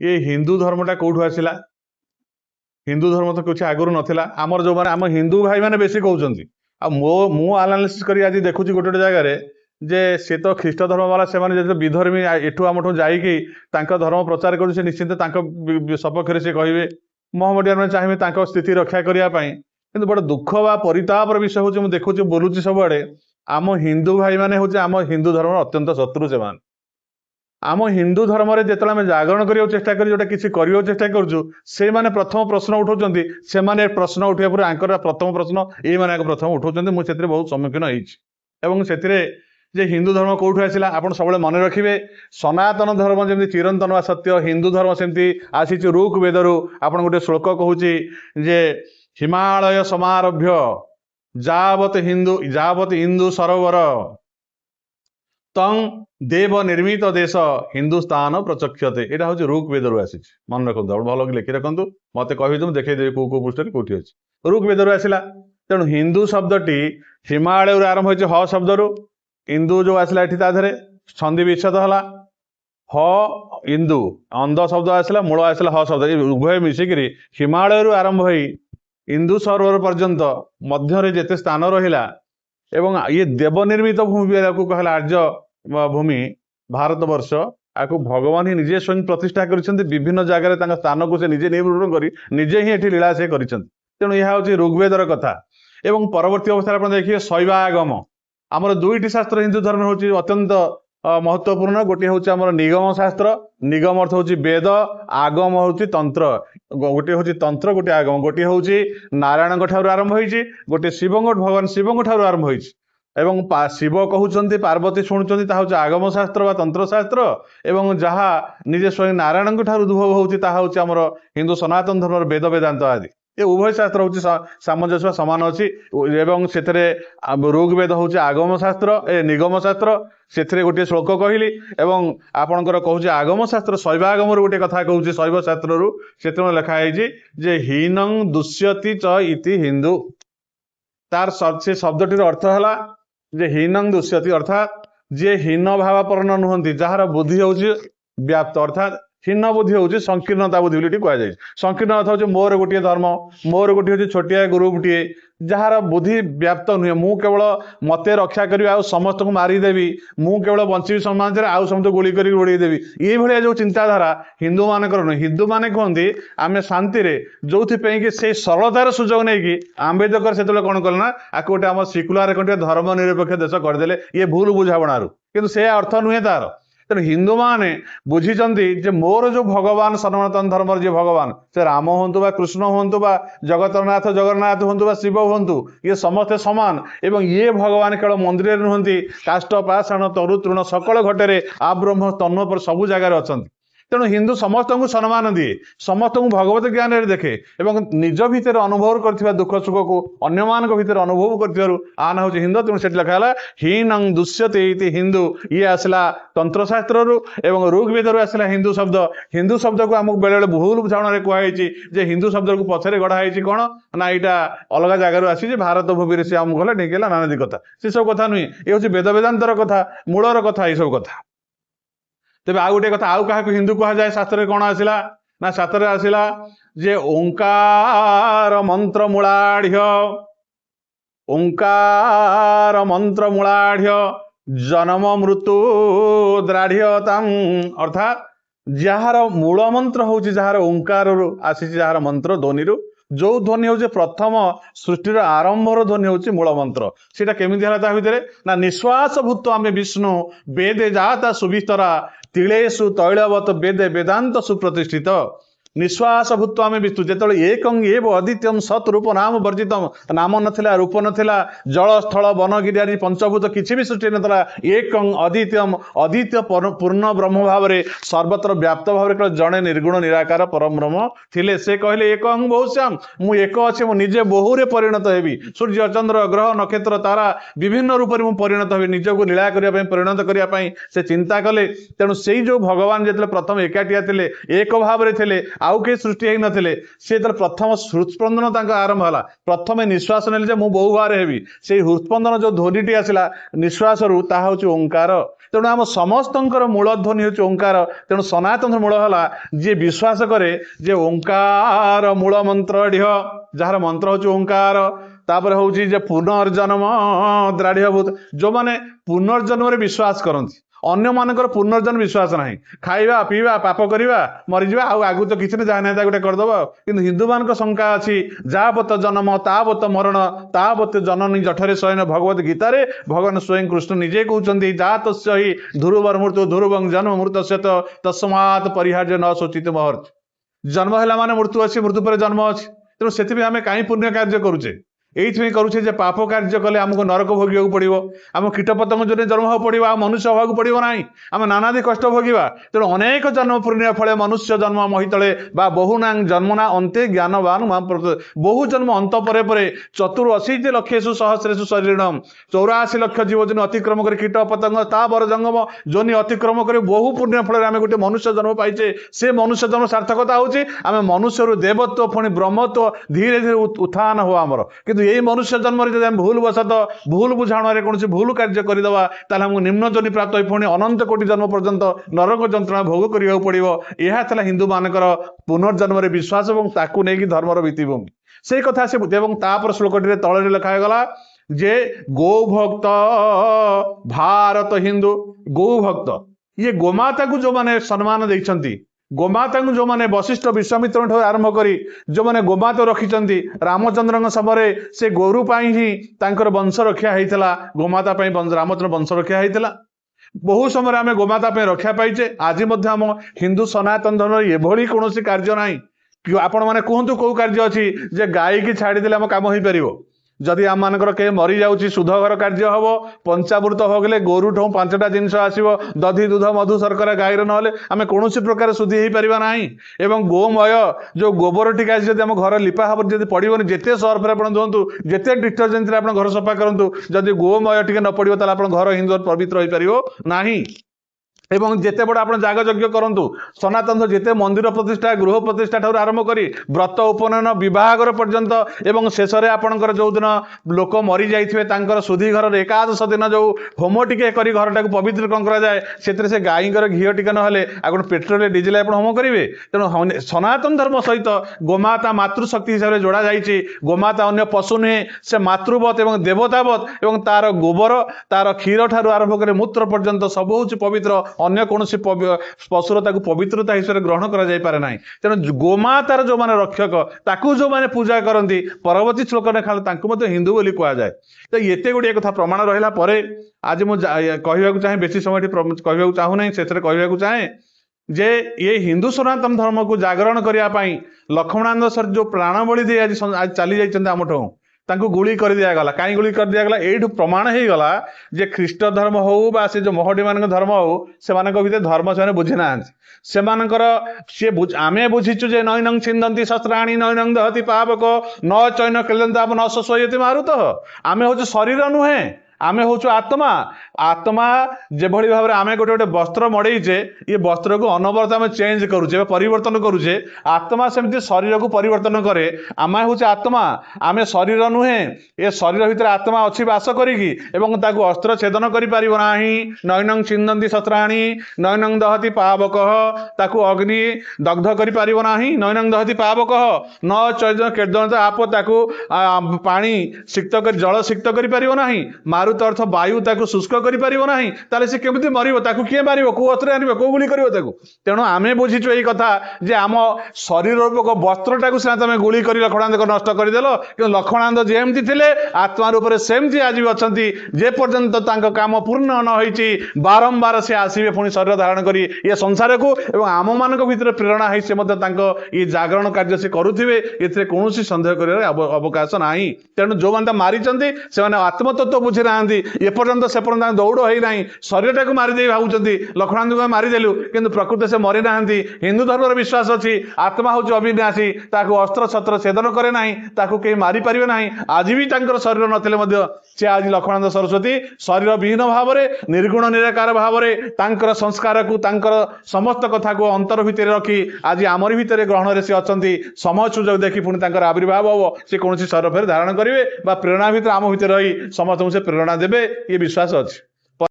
ये हिंदू धर्मटा कौटू आसला हिंदू धर्म तो कुछ आगुरी नाला आमर जो मैंने आम हिंदू भाई मैंने बेसी कहते मो आनालिसिस कर आज देखुची गोटे गोटे जगार जे सी तो ख्रीष्ट धर्म वाला से विधर्मी एठू आमठू जाइकी धर्म प्रचार कर निश्चित सपक्ष से कहे मोहम्मदियान मैंने चाहिए स्थिति रक्षा करने कि बड़े दुख व परितापर विषय हूँ मुझे देखुची बोलूची सबुआड़े आम हिंदू भाई मैंने हूँ आम हिंदू धर्म अत्यंत शत्रु से आम हिंदू धर्म में जिते आम जागरण करने चेष्टा कर जोटा किसी करने चेष्टा करें प्रथम प्रश्न उठाऊँ से प्रश्न उठा पूरा आंकर प्रथम प्रश्न ये मैंने प्रथम उठाऊँ मुझे बहुत सम्मुखीन होती जे हिंदू धर्म कौटू आसला आप सब मन रखिए सनातन धर्म जमी चिरंतन व सत्य हिंदू धर्म सेमती आसी ऋग वेदरू आप गोटे श्लोक कहूँ जे हिमालय समारभ्य जावत हिंदू सरोवर तंग देव निर्मित देश हिंदुस्तान प्रचक्षते यहाँ हूँ ऋग वेदरू आसी मन रखु आप भल लिखि रखु मत कही देखते कौ कौ पृष्ठ कौटी अच्छी ऋग वेदरू आसला तेणु हिंदू शब्दटी हिमालय आरंभ हो ह शब्दरू इंदु जो आसला ये संधि विच्छेद है ह इंदु अंध शब्द आसला मूल आसला ह शब्द उभय मिसिकी हिमालय आरंभ हो इंदु सरोवर पर्यंत मध्य जेते स्थान रहा एवं ये देवनिर्मित भूमि को कहला आर्य भूमि भारतवर्ष आपको भगवान ही निजे स्वयं प्रतिष्ठा कर विभिन्न जगह स्थान को से निजे निरूपण कर निजे ही ये लीला से तेणु यह हूँ ऋग्वेदर कथा एवं परवर्ती अवस्था आप देखिए शैवागम आमर दुईटी शास्त्र हिंदू धर्म हूँ अत्यंत महत्वपूर्ण गोटे हूँ आम निगम शास्त्र निगम अर्थ हूँ वेद आगम हूँ तंत्र गोटे हूँ तंत्र गोटे आगम गोटे हूँ नारायण ठार आरंभ हो गोटे शिव भगवान शिव ठार आरंभ हो एवं शिव कहते पार्वती शुणुंट हूँ आगम शास्त्र व तंत्र शास्त्र एवं जहाँ निजे स्वयं नारायण ठार उद्भव होती आमर हिंदू सनातन धर्म वेद वेदांत आदि ये उभय शास्त्र हूँ सामंजस्य सामान अच्छी से ऋग्वेद हूँ आगम शास्त्र ए निगम शास्त्र से गोटे श्लोक कहली एवं आपणकर कहूँ आगम शास्त्र शैवागम गोटे कथा कहूँ शैव शास्त्र से लिखाई जे हीनं दुष्यति च इति हिंदू तार से शब्दटीर अर्थ है जे हीनं दुष्यति अर्थात जे हीन भावापन्न नुहति जार बुद्धि हूँ व्याप्त अर्थात हीन बुद्धि हूँ संकीर्णता बुद्धि कहुए संकीर्ण अर्थ हूँ मोर गोटे धर्म मोर गोटे हूँ छोटिया ग्रुपटे जार बुद्धि व्याप्त नुहे मु केवल मत रक्षा करी आ समस्त को मारिदेवी मु केवल बंची समाज में आउ समस्त गोली कर उड़ेदेवी ये भाया जो चिंताधारा हिंदू मानकर नुहे हिंदू माने कहते आम शांति जो कि से सरलतार सुजोग नहीं कि आम्बेडकर से कौन कले ना आपको गोटे आम सिकुलार कंट्री धर्म निरपेक्ष देश करदे ये भूल बुझावणार किंतु से अर्थ नुहे तार तेणु हिंदू माने बुझी मोर जो भगवान सनातन धर्म जी भगवान से राम हूँ बा कृष्ण हूँ बा जगतनाथ जगन्नाथ हूँ बा शिव हूँ ये समस्ते समान एवं ये भगवान केवल मंदिर नुहति काष्ठ पाषाण तरु तृण सकल घटे आ ब्रह्म तन्व पर सबु जगार अच्छा तेणु हिंदू समस्त को सम्मान दिए समस्त को भगवत ज्ञान देखे एवं निज भितर अनुभव कर दुख सुख को अन्य मान भीतर अनुभव कर आना हूँ हिंदू तेणु से लिखा हीनं दुष्यते हिंदू ये आसला तंत्र शास्त्र एवं ऋग्वेदर आसला हिंदू शब्द को आमको बेले बेले भूल बुझाण कहुई जे हिंदू शब्द को पछरे गढ़ाई कौन ना यहाँ अलग जगार आसी भारत भूमि से आम गला ढेकेला नानादी कथा से सब कथा नुहे ये हूँ वेद वेदांतर कथा मूलर कथा ये सब कथा तेज आउ गोटे कथा आउ क्या हिंदू कह जाए शास्त्र कौन आसला ना शास्त्र आसला जे ओंकार मंत्र मूलाढ़ जन्म मृत्यु द्राढ़ताम अर्थात जार मूल मंत्र हूँ जार ओंकार आसी जार मंत्र ध्वनि जो ध्वनि हूँ प्रथम सृष्टिर आरंभर ध्वनि हूँ मूल मंत्र सीटा केमी भितर ना निश्वास भूत आम विष्णु वेदे जाता सुविस्तरा तिलेषु तैलवत वेदे वेदांत सुप्रतिष्ठित निश्वास भूत आम विष्णु जो एकं एव अद्वितीयं सत रूप नाम वर्जितम नाम नथिला रूप नथिला जल स्थल वन गिरी पंचभूत किसी भी सृष्टि नथिला एकं अद्वितीयं अद्वितीय पूर्ण ब्रह्म भाव में सर्वत्र व्याप्त भाव में जड़े निर्गुण निराकार परम ब्रह्म थिले से कहले एकं बहुश्याम मु एक अच्छे निजे बहुरे परिणत हेबी सूर्य चंद्र ग्रह नक्षत्र तारा विभिन्न रूप में परिणत हेबी निजक लीला करने परिणत करने से चिंता कले तेणु से जो भगवान जो प्रथम एकाटिया थे एक भाव में थे आउ के सृष्टि होई नथिले से जेतेबेले प्रथम हृत्स्पंदन तांको आरंभ होला प्रथमे निश्वास नेले जे मु बहु बार हेबी से हृत्स्पंदन जो ध्वनिटी आसिला निश्वास रु ताहा होची ओंकार तेणु आम समस्तंकर मूल ध्वनि होची ओंकार तेणु सनातन मूल होला जे विश्वास करे जे ओंकार मूल मंत्र ढिह जार मंत्र होची ओंकार तापर होची जे पुनर्जन्म द्राढ़ीभूत जो माने पुनर्जन्म रे विश्वास करନ୍ତି अन्य मानकर पुनर्जन्म विश्वास नहीं खाइबा पीवा पाप करिबा मरिजिबा आउ आगु तो किछि न जाने गोटे करदबा किंतु हिंदू मान शंका अछि जावत जन्म तावत मरण तावत जननी जठरे शयन भगवत गीता रे भगवान स्वयं कृष्ण निजे कहउचंदी जातस्य हि ध्रुवर मृत्यु ध्रुवं जन्म मृतस्य तस्मात् परिहार्य न शोचित महर्ष जन्म हैला माने मृत्यु अछि मृत्यु पर जन्म अछि तेणु सेति आमे काई पुण्य कार्य करूचे एइथि करूचे जे पाप कार्य कले हमको नरक भोगिବାକୁ पड़िबो हम कीट पतंग जने जन्म हो पड़िबो आ मनुष्य होବାକୁ पड़िबो नाही हम नानादि कष्ट भोगिबा तेणु अनेक जन्म पुण्य फले मनुष्य जन्म महितले बा बहुनां जन्मना अन्ते ज्ञानवान बहु जन्म अंत परे परे 84 लक्षेषु सहस्रेषु शरीरम 84 लक्ष जीव जन अतिक्रम करे कीट पतंग ता बर जंगम जोनि अतिक्रम करे बहु पुण्य फल आमे गोटे मनुष्य जन्म पाइचे से मनुष्य जन्म सार्थकता होची आमे मनुष्य रु देवत्व पुनि ब्रह्मत्व धीरे धीरे उत्थान हो हमर किंतु ये मनुष्य जन्म रे भूल बसत भूल बुझाण कौन भूल कार्य करदेवा हमको निम्न जनि प्राप्त पुणी अनंत कोटि जन्म पर्यंत नरक जंत्रणा भोग करिया पड़िबो यह था हिंदू मानकर पुनर्जन्म रे विश्वास और ताकू नहीं धर्मर भित्तिभूमि से कथा से तापर श्लोकटी तले लिखा गला जे गो भक्त भारत हिंदू गो भक्त ये गोमाता को जो माने सम्मान देइछंती गोमाता को जो माने वशिष्ठ विश्वामित्र ठार आरंभ करी जो माने गोमाता रखिचंती रामचंद्र समय से गोरु पाई ही तांकर वंश रक्षा होता गोमाता रामचंद्र वंश रक्षा होता बहु समय आम गोमाता रक्षा पाइचे आज आम हिंदू सनातन धर्म एभली कौन कार्य ना आपण मैंने कहतु कौ कार्य अच्छी जे गाई की छाड़ीदे आम कम हो पार जदि आम मानकर के मरी जाउची सुधघर कार्य हम पंचामृत हो गले गोरु ठू 5टा जिनस आसो दधि दूध मधु शर्करा गाईर ना आम कौन प्रकार शुद्धि हो पार ना एवं गोमय जो गोबर टीका जब आम घर लिपा हम जब पड़ोनी जिते सर्फ आप दिंतु जिते डिटर्जेंट आप घर सफा करूँ जदि गोमय टी न पड़ो घर हिंदू पवित्र हो पार ना एवं जेते बड़ आप जाग यज्ञ करंतु सनातन जेते मंदिर प्रतिष्ठा गृह प्रतिष्ठा ठार आरंभ करी व्रत उपनयन विवाहर पर्यंत एवं शेष में आपंकर जो दिन लोक मरी जाइए शुद्धि घर एकादश दिन जो होम टिके करी घर टाक पवित्र कौन कराए से गाईर घी टिके ना आप पेट्रोल डीजेल आप होम करेंगे तेणु सनातन धर्म सहित गोमाता मातृशक्ति हिसाब से जोड़ा जाइए गोमाता अन्य पशु नुहे से मातृवत और देवतावत और तार गोबर तार क्षीर ठार आरंभ कर मूत्र पर्यंत सब हूँ पवित्र अन्य कौन पशुर पवित्रता हिसाब से ग्रहण करा जाय पारे नाही तेणु गोमातार जो माने रक्षक ताकू जो माने पूजा करती परवर्ती श्लोक ने खाली हिंदू बोली कह जाए तो एते गुड़िया कथा प्रमाण रहा परे आज मुझे कहवाक चाहे बेसी समय कहवाक चाहू ना से कहवाक चाहे जे ये हिंदू सनातन धर्म को जागरण करने लक्ष्मणानंद सर जो प्राण बलि दे आज चली जाइए आमठू तांको गुली कर दियागला कहीं गुली कर दियागला एठू प्रमाण हो गला जे ख्रीष्ट धर्म हो बा से जो महडी मान धर्म हो से भीतर धर्म से बुझी ना से आमे बुझीचु जे नैनं छिंदंती शस्त्राणी नैनं दहति पावक न चैन क्लेदंताप न शोषयति मारुत आमे हूँ शरीर नुहे आमे हूँ आत्मा आत्मा जो भाव में आम गोटे गोटे वस्त्र मड़ेचे ये वस्त्र को अनवरत आम चेंज करुचे परिवर्तन करुचे आत्मा सेमती शरीर को परिवर्तन करे आम हूँ आत्मा आम शरीर नुहे ये शरीर भितर आत्मा अच्छी बास करी अस्त्र छेदन कर नैनं छिंदंती शस्त्राणी नैनं दहति पावक ताकू अग्नि दग्ध कर नैनं दहति पावक न चैन केदंत आप ताकू पानी सिक्त कर जल सिक्त कर मारुत अर्थ वायु ताकू शुष्क कर पारिबो नाही ताले से केमिति मरिबो ताकू किए मारिबो को अस्त्र आनिबो को गुली करिवो ताकू तेणु आमे बुझीचु एई कथा जे आम शरीर रूपक वस्त्रटाकू सिना तमे गुली करी लक्ष्मणानंद नष्ट करदेल कि लक्ष्मणानंद जेमती थिले आत्मा रूप सेमती आज भी अछंती जे पर्यंत तांको काम पूर्ण न होईची बारंबार से आसीबे पुणी शरीर धारण करी ये संसार को एवं आम मानक भितर प्रेरणा है से मध्य तांको ये जागरण कार्य से करुथिबे एथिरे कोनोसी संदेह करिवार अवकाश नाही तेणु जो मानता मारिचंती से आत्मतत्व बुझी ना एपर्यंत से पर्यंत दौड़ होना शरीर टाक मारिदे भावुं लक्ष्मणानंद मारिदेलु किंतु प्रकृति से मरी ना हिंदू धर्म विश्वास अच्छी आत्मा हूँ अविनाशी ताकू अस्त्र छत्र छेदन करे ना ताकू कहीं मारी पारे ना आज भी शरीर नथिले से आज लक्ष्मणानंद सरस्वती शरीर विहीन भाव में निर्गुण निराकार भाव में संस्कार को समस्त कथा को अंतर भितर रखी आज आमरी भितर ग्रहण से अच्छा समय सुजोग देखी पुणी आविर्भाव हम से कौन शरीर फेर धारण करेंगे प्रेरणा भितर आम भितर रही समस्त से प्रेरणा देवे ये विश्वास अच्छी।